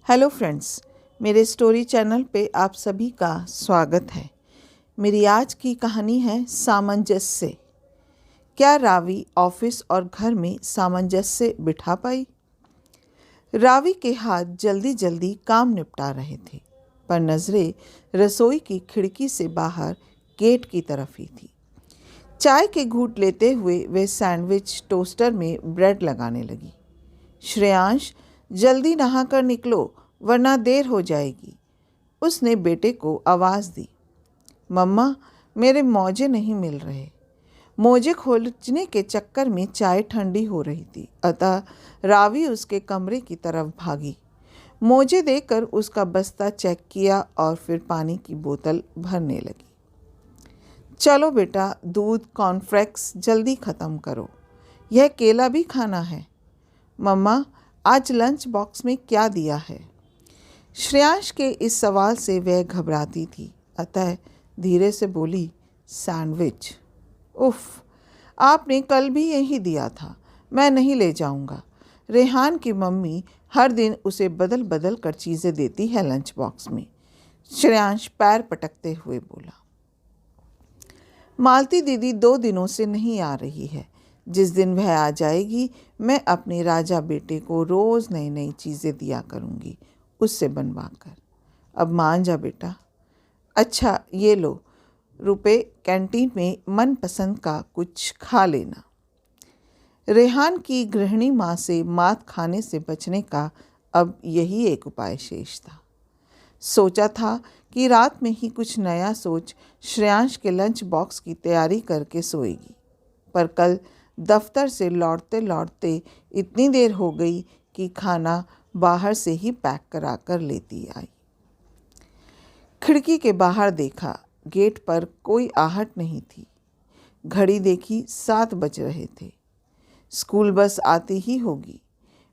Hello friends, मेरे story channel पे आप सभी का स्वागत है। मेरी आज की कहानी है सामंजस्य। क्या रावी ऑफिस और घर में सामंजस्य बिठा पाई? रावी के हाथ जल्दी जल्दी काम निपटा रहे थे, पर नज़रें रसोई की खिड़की से बाहर गेट की तरफ ही थी। चाय के घूंट लेते हुए वे सैंडविच टोस्टर में ब्रेड लगाने लगी। श्रेयांश, जल्दी नहाकर निकलो वरना देर हो जाएगी, उसने बेटे को आवाज़ दी। मम्मा, मेरे मोजे नहीं मिल रहे। मोजे खोजने के चक्कर में चाय ठंडी हो रही थी, अतः रावी उसके कमरे की तरफ भागी। मोजे देकर उसका बस्ता चेक किया और फिर पानी की बोतल भरने लगी। चलो बेटा, दूध कॉर्नफ्लेक्स जल्दी ख़त्म करो, यह केला भी खाना है। मम्मा, आज लंच बॉक्स में क्या दिया है? श्रेयांश के इस सवाल से वह घबराती थी, अतः धीरे से बोली, सैंडविच। उफ, आपने कल भी यही दिया था, मैं नहीं ले जाऊंगा। रेहान की मम्मी हर दिन उसे बदल बदल कर चीज़ें देती है लंच बॉक्स में, श्रेयांश पैर पटकते हुए बोला। मालती दीदी 2 दिनों से नहीं आ रही है। जिस दिन वह आ जाएगी, मैं अपने राजा बेटे को रोज़ नई नई चीज़ें दिया करूँगी, उससे बनवा कर। अब मान जा बेटा। अच्छा, ये लो रुपए, कैंटीन में मनपसंद का कुछ खा लेना। रेहान की गृहिणी माँ से मात खाने से बचने का अब यही एक उपाय शेष था। सोचा था कि रात में ही कुछ नया सोच श्रेयांश के लंच बॉक्स की तैयारी करके सोएगी, पर कल दफ्तर से लौटते लौटते इतनी देर हो गई कि खाना बाहर से ही पैक करा कर लेती आई। खिड़की के बाहर देखा, गेट पर कोई आहट नहीं थी। घड़ी देखी, 7 बज रहे थे। स्कूल बस आती ही होगी।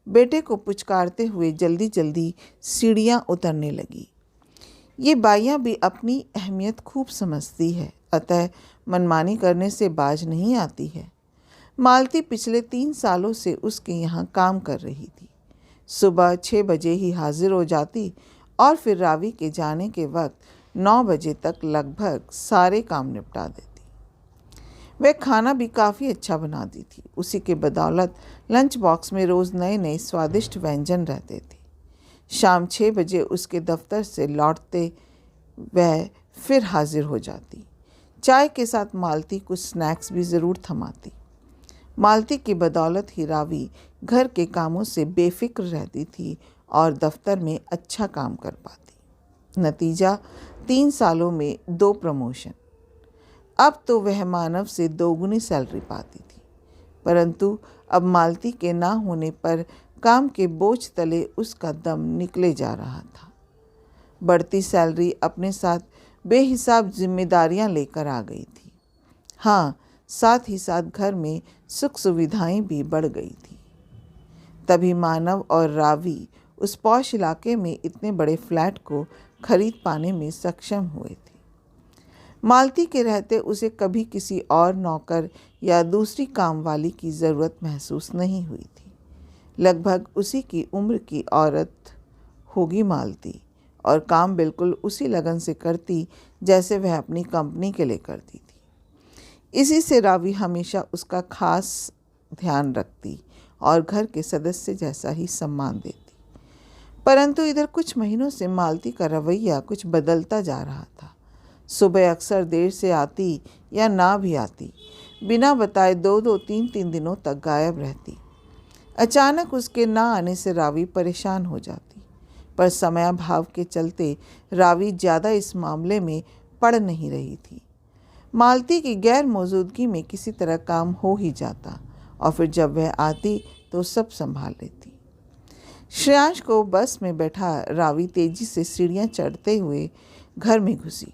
बेटे को पुचकारते हुए जल्दी जल्दी सीढ़ियाँ उतरने लगी। ये बाइयाँ भी अपनी अहमियत खूब समझती है, अतः मनमानी करने से बाज नहीं आती है। मालती पिछले 3 सालों से उसके यहाँ काम कर रही थी। सुबह 6 बजे ही हाजिर हो जाती और फिर रावी के जाने के वक्त 9 बजे तक लगभग सारे काम निपटा देती। वह खाना भी काफ़ी अच्छा बनाती थी। उसी के बदौलत लंच बॉक्स में रोज़ नए नए स्वादिष्ट व्यंजन रहते थे। शाम 6 बजे उसके दफ्तर से लौटते वह फिर हाजिर हो जाती। चाय के साथ मालती कुछ स्नैक्स भी ज़रूर थमाती। मालती की बदौलत ही रावी घर के कामों से बेफिक्र रहती थी और दफ्तर में अच्छा काम कर पाती। नतीजा 3 सालों में 2 प्रमोशन। अब तो वह मानव से 2 गुनी सैलरी पाती थी, परंतु अब मालती के ना होने पर काम के बोझ तले उसका दम निकले जा रहा था। बढ़ती सैलरी अपने साथ बेहिसाब जिम्मेदारियां लेकर आ गई थी। हाँ, साथ ही साथ घर में सुख सुविधाएं भी बढ़ गई थी। तभी मानव और रावी उस पॉश इलाके में इतने बड़े फ्लैट को खरीद पाने में सक्षम हुए थे। मालती के रहते उसे कभी किसी और नौकर या दूसरी काम वाली की ज़रूरत महसूस नहीं हुई थी। लगभग उसी की उम्र की औरत होगी मालती, और काम बिल्कुल उसी लगन से करती जैसे वह अपनी कंपनी के लिए करती थी। इसी से रावी हमेशा उसका खास ध्यान रखती और घर के सदस्य जैसा ही सम्मान देती। परंतु इधर कुछ महीनों से मालती का रवैया कुछ बदलता जा रहा था। सुबह अक्सर देर से आती या ना भी आती, बिना बताए 2-2, 3-3 दिनों तक गायब रहती। अचानक उसके ना आने से रावी परेशान हो जाती, पर समयाभाव के चलते रावी ज़्यादा इस मामले में पड़ नहीं रही थी। मालती की गैर मौजूदगी में किसी तरह काम हो ही जाता और फिर जब वह आती तो सब संभाल लेती। श्रेयांश को बस में बैठा रावी तेजी से सीढ़ियाँ चढ़ते हुए घर में घुसी।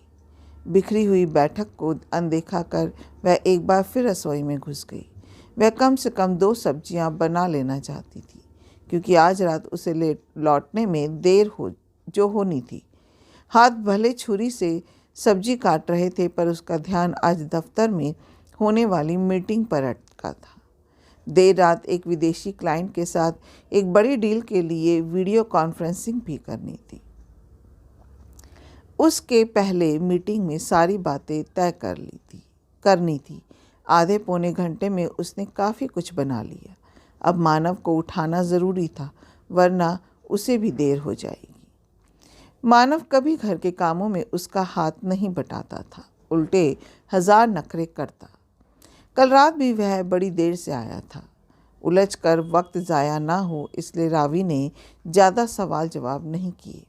बिखरी हुई बैठक को अनदेखा कर वह एक बार फिर रसोई में घुस गई। वह कम से कम 2 सब्जियां बना लेना चाहती थी, क्योंकि आज रात उसे लौटने में देर होनी थी। हाथ भले छुरी से सब्जी काट रहे थे, पर उसका ध्यान आज दफ्तर में होने वाली मीटिंग पर अटका था। देर रात एक विदेशी क्लाइंट के साथ एक बड़ी डील के लिए वीडियो कॉन्फ्रेंसिंग भी करनी थी। उसके पहले मीटिंग में सारी बातें तय करनी थी। आधे पौने घंटे में उसने काफ़ी कुछ बना लिया। अब मानव को उठाना ज़रूरी था, वरना उसे भी देर हो जाएगी। मानव कभी घर के कामों में उसका हाथ नहीं बटाता था, उल्टे 1000 नखरे करता। कल रात भी वह बड़ी देर से आया था। उलझ कर वक्त ज़ाया ना हो इसलिए रावी ने ज़्यादा सवाल जवाब नहीं किए,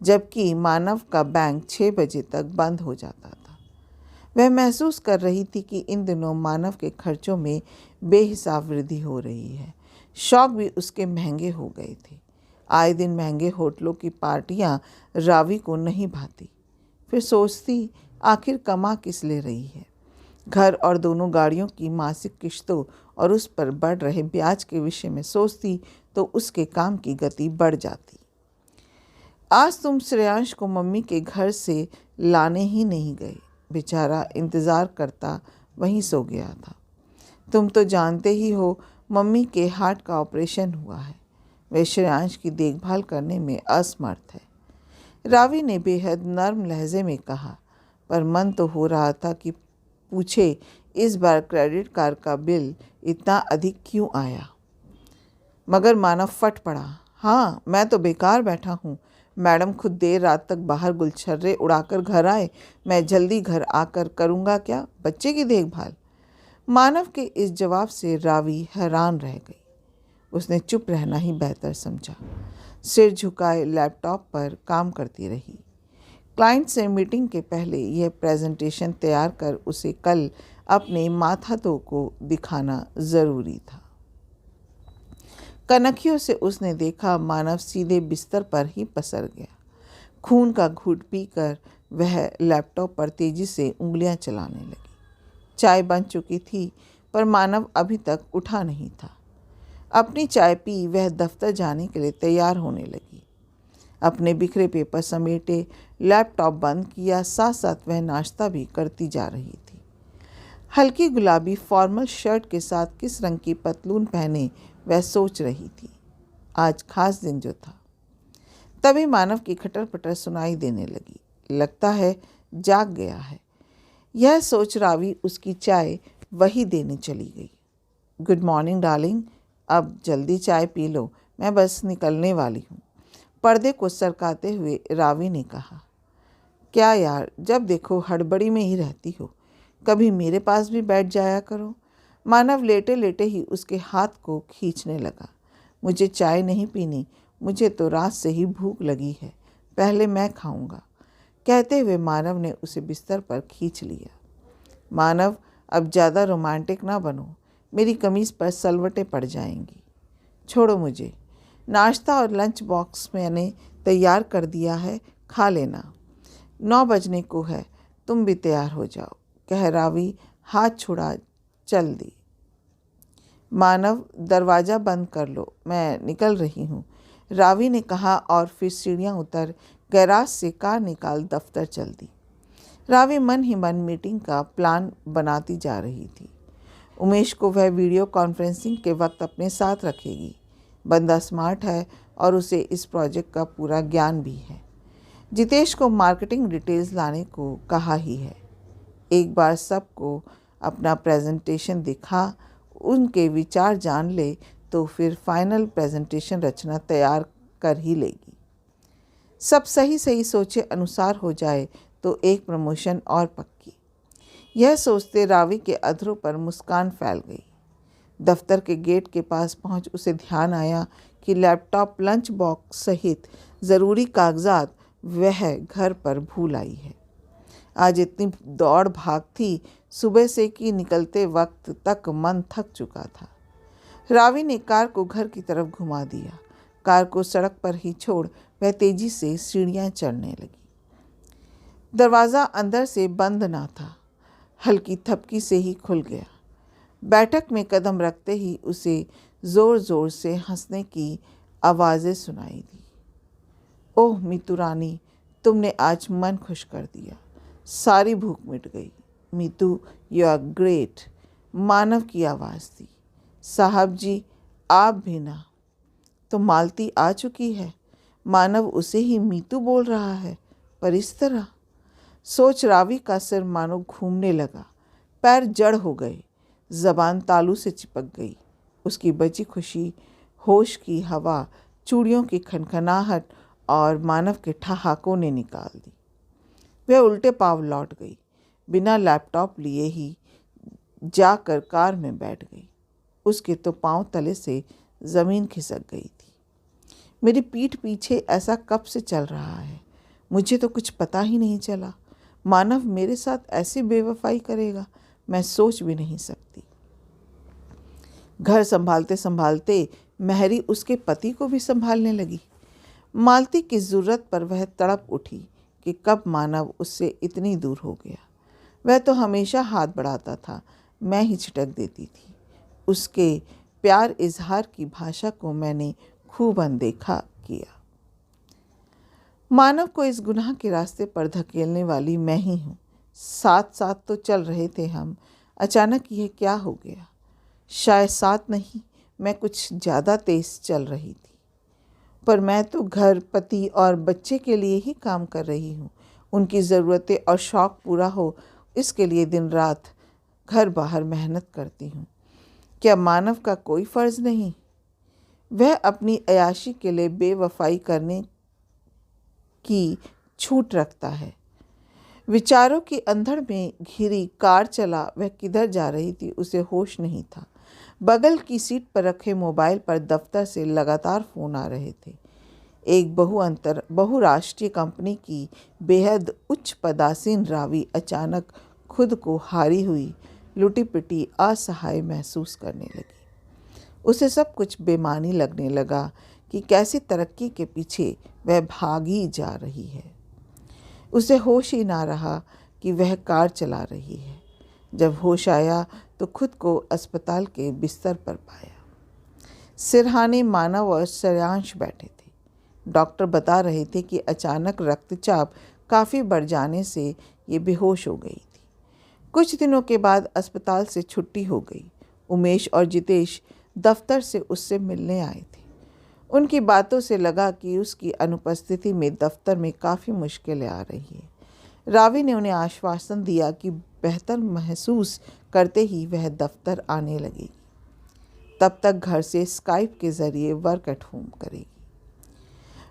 जबकि मानव का बैंक 6 बजे तक बंद हो जाता था। वह महसूस कर रही थी कि इन दिनों मानव के खर्चों में बेहिसाब वृद्धि हो रही है। शौक भी उसके महंगे हो गए थे। आए दिन महंगे होटलों की पार्टियां रावी को नहीं भाती। फिर सोचती, आखिर कमा किस ले रही है। घर और दोनों गाड़ियों की मासिक किश्तों और उस पर बढ़ रहे ब्याज के विषय में सोचती तो उसके काम की गति बढ़ जाती। आज तुम श्रेयांश को मम्मी के घर से लाने ही नहीं गए। बेचारा इंतज़ार करता वहीं सो गया था। तुम तो जानते ही हो मम्मी के हार्ट का ऑपरेशन हुआ है। वे श्रेयांश की देखभाल करने में असमर्थ है। रावी ने बेहद नर्म लहजे में कहा, पर मन तो हो रहा था कि पूछे इस बार क्रेडिट कार्ड का बिल इतना अधिक क्यों आया। मगर मानव फट पड़ा। हाँ, मैं तो बेकार बैठा हूँ। मैडम खुद देर रात तक बाहर गुलछर्रे उड़ाकर घर आए, मैं जल्दी घर आकर करूँगा क्या बच्चे की देखभाल। मानव के इस जवाब से रावी हैरान रह गई। उसने चुप रहना ही बेहतर समझा। सिर झुकाए लैपटॉप पर काम करती रही। क्लाइंट से मीटिंग के पहले यह प्रेजेंटेशन तैयार कर उसे कल अपने माथातों को दिखाना ज़रूरी था। कनखियों से उसने देखा मानव सीधे बिस्तर पर ही पसर गया। खून का घूंट पीकर वह लैपटॉप पर तेजी से उंगलियां चलाने लगी। चाय बन चुकी थी, पर मानव अभी तक उठा नहीं था। अपनी चाय पी वह दफ्तर जाने के लिए तैयार होने लगी। अपने बिखरे पेपर समेटे, लैपटॉप बंद किया, साथ साथ वह नाश्ता भी करती जा रही थी। हल्की गुलाबी फॉर्मल शर्ट के साथ किस रंग की पतलून पहने वह सोच रही थी। आज खास दिन जो था। तभी मानव की खटर पटर सुनाई देने लगी। लगता है जाग गया है। यह सोच रावी उसकी चाय वही देने चली गई। गुड मॉर्निंग डार्लिंग, अब जल्दी चाय पी लो, मैं बस निकलने वाली हूँ। पर्दे को सरकाते हुए रावी ने कहा। क्या यार, जब देखो हड़बड़ी में ही रहती हो, कभी मेरे पास भी बैठ जाया करो। मानव लेटे लेटे ही उसके हाथ को खींचने लगा। मुझे चाय नहीं पीनी, मुझे तो रात से ही भूख लगी है, पहले मैं खाऊंगा। कहते हुए मानव ने उसे बिस्तर पर खींच लिया। मानव, अब ज़्यादा रोमांटिक ना बनो, मेरी कमीज़ पर सलवटें पड़ जाएंगी। छोड़ो मुझे, नाश्ता और लंच बॉक्स मैंने तैयार कर दिया है, खा लेना। 9 बजने को है, तुम भी तैयार हो जाओ, कह रावी हाथ छुड़ा चल दी। मानव, दरवाज़ा बंद कर लो, मैं निकल रही हूँ, रावी ने कहा और फिर सीढ़ियाँ उतर गैराज से कार निकाल दफ्तर चल दी। रावी मन ही मन मीटिंग का प्लान बनाती जा रही थी। उमेश को वह वीडियो कॉन्फ्रेंसिंग के वक्त अपने साथ रखेगी। बंदा स्मार्ट है और उसे इस प्रोजेक्ट का पूरा ज्ञान भी है। जितेश को मार्केटिंग डिटेल्स लाने को कहा ही है। एक बार सबको अपना प्रेजेंटेशन दिखा, उनके विचार जान ले तो फिर फाइनल प्रेजेंटेशन रचना तैयार कर ही लेगी। सब सही सही सोचे अनुसार हो जाए तो एक प्रमोशन और पक्की। यह सोचते रावी के अधरों पर मुस्कान फैल गई। दफ्तर के गेट के पास पहुंच उसे ध्यान आया कि लैपटॉप, लंच बॉक्स सहित ज़रूरी कागजात वह घर पर भूल आई है। आज इतनी दौड़ भाग थी सुबह से कि निकलते वक्त तक मन थक चुका था। रावी ने कार को घर की तरफ घुमा दिया। कार को सड़क पर ही छोड़ वह तेजी से सीढ़ियां चढ़ने लगी। दरवाज़ा अंदर से बंद ना था, हल्की थपकी से ही खुल गया। बैठक में कदम रखते ही उसे ज़ोर ज़ोर से हंसने की आवाज़ें सुनाई दी। ओह मीतू रानी, तुमने आज मन खुश कर दिया, सारी भूख मिट गई। मीतू, यू आर ग्रेट, मानव की आवाज़ थी। साहब जी, आप भी ना। तो मालती आ चुकी है। मानव उसे ही मीतू बोल रहा है, पर इस तरह। सोच रावी का सिर मानो घूमने लगा, पैर जड़ हो गए, जबान तालू से चिपक गई। उसकी बची खुशी, होश की हवा, चूड़ियों की खनखनाहट और मानव के ठहाकों ने निकाल दी। वह उल्टे पांव लौट गई, बिना लैपटॉप लिए ही जाकर कार में बैठ गई। उसके तो पांव तले से ज़मीन खिसक गई थी। मेरी पीठ पीछे ऐसा कब से चल रहा है, मुझे तो कुछ पता ही नहीं चला। मानव मेरे साथ ऐसी बेवफाई करेगा, मैं सोच भी नहीं सकती। घर संभालते संभालते महरी उसके पति को भी संभालने लगी। मालती की ज़रूरत पर वह तड़प उठी कि कब मानव उससे इतनी दूर हो गया। वह तो हमेशा हाथ बढ़ाता था, मैं ही छिटक देती थी। उसके प्यार इजहार की भाषा को मैंने खूब अनदेखा किया। मानव को इस गुनाह के रास्ते पर धकेलने वाली मैं ही हूँ। साथ साथ तो चल रहे थे हम, अचानक यह क्या हो गया। शायद साथ नहीं, मैं कुछ ज़्यादा तेज चल रही थी। पर मैं तो घर, पति और बच्चे के लिए ही काम कर रही हूँ। उनकी ज़रूरतें और शौक़ पूरा हो, इसके लिए दिन रात घर बाहर मेहनत करती हूँ। क्या मानव का कोई फ़र्ज़ नहीं? वह अपनी अयाशी के लिए बेवफाई करने की छूट रखता है। विचारों की अंधड़ में घिरी कार चला वह किधर जा रही थी उसे होश नहीं था। बगल की सीट पर रखे मोबाइल पर दफ्तर से लगातार फ़ोन आ रहे थे। एक बहुराष्ट्रीय कंपनी की बेहद उच्च पदासीन रावी अचानक खुद को हारी हुई, लुटी पिटी, असहाय महसूस करने लगी। उसे सब कुछ बेमानी लगने लगा कि कैसी तरक्की के पीछे वह भागी जा रही है। उसे होश ही ना रहा कि वह कार चला रही है। जब होश आया तो खुद को अस्पताल के बिस्तर पर पाया। सिरहाने मानव और श्रेयांश बैठे थे। डॉक्टर बता रहे थे कि अचानक रक्तचाप काफ़ी बढ़ जाने से ये बेहोश हो गई थी। कुछ दिनों के बाद अस्पताल से छुट्टी हो गई। उमेश और जितेश दफ्तर से उससे मिलने आए थे। उनकी बातों से लगा कि उसकी अनुपस्थिति में दफ्तर में काफ़ी मुश्किलें आ रही है। रावी ने उन्हें आश्वासन दिया कि बेहतर महसूस करते ही वह दफ्तर आने लगेगी। तब तक घर से स्काइप के ज़रिए वर्क एट होम करेगी।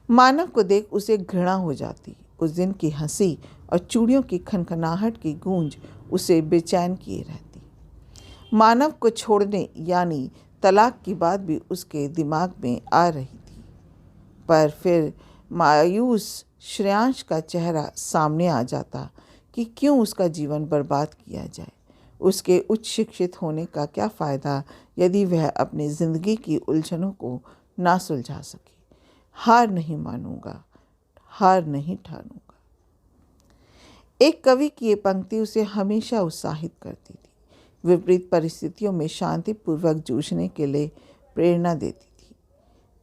मानव को देख उसे घृणा हो जाती। उस दिन की हंसी और चूड़ियों की खनखनाहट की गूंज उसे बेचैन किए रहती। मानव को छोड़ने यानी तलाक की बात भी उसके दिमाग में आ रही थी। पर फिर मायूस श्रेयांश का चेहरा सामने आ जाता कि क्यों उसका जीवन बर्बाद किया जाए। उसके उच्च शिक्षित होने का क्या फ़ायदा यदि वह अपनी ज़िंदगी की उलझनों को ना सुलझा सके। हार नहीं मानूंगा, हार नहीं ठानूंगा। एक कवि की ये पंक्ति उसे हमेशा उत्साहित करती थी। विपरीत परिस्थितियों में शांतिपूर्वक जूझने के लिए प्रेरणा देती थी।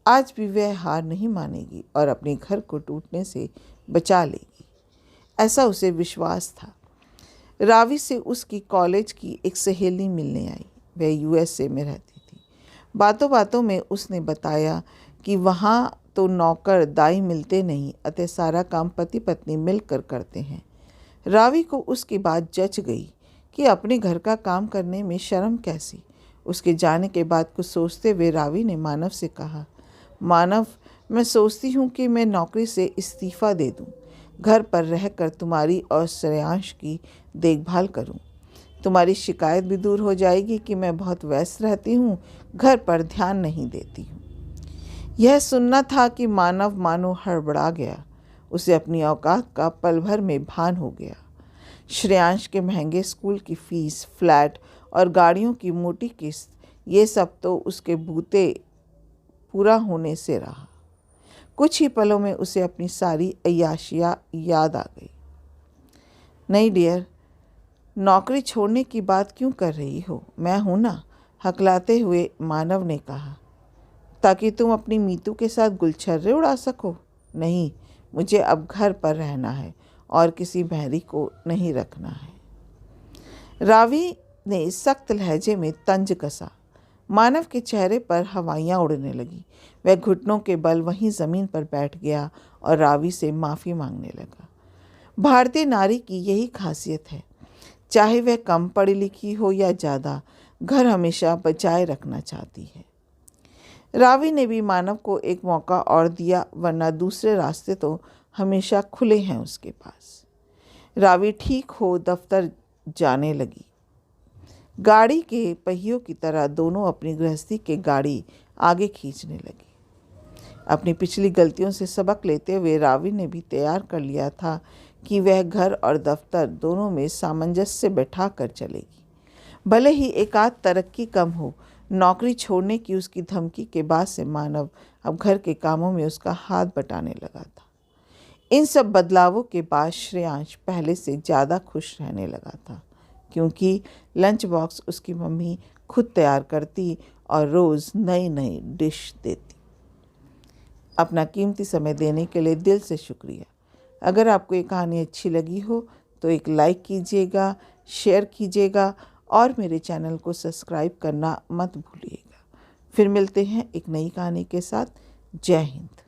आज भी वह हार नहीं मानेगी और अपने घर को टूटने से बचा लेगी, ऐसा उसे विश्वास था। रावी से उसकी कॉलेज की एक सहेली मिलने आई। वह यूएसए में रहती थी। बातों बातों में उसने बताया कि वहाँ तो नौकर दाई मिलते नहीं, अतः सारा काम पति पत्नी मिलकर करते हैं। रावी को उसकी बात जच गई कि अपने घर का काम करने में शर्म कैसी। उसके जाने के बाद कुछ सोचते हुए रावी ने मानव से कहा, मानव, मैं सोचती हूँ कि मैं नौकरी से इस्तीफ़ा दे दूँ, घर पर रहकर तुम्हारी और श्रेयांश की देखभाल करूँ। तुम्हारी शिकायत भी दूर हो जाएगी कि मैं बहुत व्यस्त रहती हूँ, घर पर ध्यान नहीं देती हूँ। यह सुनना था कि मानव मानो हड़बड़ा गया। उसे अपनी औकात का पल भर में भान हो गया। श्रेयांश के महंगे स्कूल की फ़ीस, फ्लैट और गाड़ियों की मोटी किस्त, ये सब तो उसके बूते पूरा होने से रहा। कुछ ही पलों में उसे अपनी सारी अय्याशियाँ याद आ गई। नहीं डियर, नौकरी छोड़ने की बात क्यों कर रही हो? मैं हूँ ना, हकलाते हुए मानव ने कहा। ताकि तुम अपनी मीतू के साथ गुलछर्रे उड़ा सको? नहीं, मुझे अब घर पर रहना है और किसी महरी को नहीं रखना है। रावी ने सख्त लहजे में तंज कसा। मानव के चेहरे पर हवाइयाँ उड़ने लगी। वह घुटनों के बल वहीं ज़मीन पर बैठ गया और रावी से माफ़ी मांगने लगा। भारतीय नारी की यही खासियत है, चाहे वह कम पढ़ी लिखी हो या ज़्यादा, घर हमेशा बचाए रखना चाहती है। रावी ने भी मानव को एक मौका और दिया, वरना दूसरे रास्ते तो हमेशा खुले हैं उसके पास। रावी ठीक हो दफ्तर जाने लगी। गाड़ी के पहियों की तरह दोनों अपनी गृहस्थी के गाड़ी आगे खींचने लगी। अपनी पिछली गलतियों से सबक लेते हुए रावी ने भी तैयार कर लिया था कि वह घर और दफ्तर दोनों में सामंजस्य बैठा कर चलेगी। भले ही एकाध तरक्की कम हो, नौकरी छोड़ने की उसकी धमकी के बाद से मानव अब घर के कामों में उसका हाथ बटाने लगा था। इन सब बदलावों के बाद श्रेयांश पहले से ज़्यादा खुश रहने लगा था, क्योंकि लंच बॉक्स उसकी मम्मी खुद तैयार करती और रोज़ नई नई डिश देती। अपना कीमती समय देने के लिए दिल से शुक्रिया। अगर आपको ये कहानी अच्छी लगी हो तो एक लाइक कीजिएगा, शेयर कीजिएगा और मेरे चैनल को सब्सक्राइब करना मत भूलिएगा। फिर मिलते हैं एक नई कहानी के साथ। जय हिंद।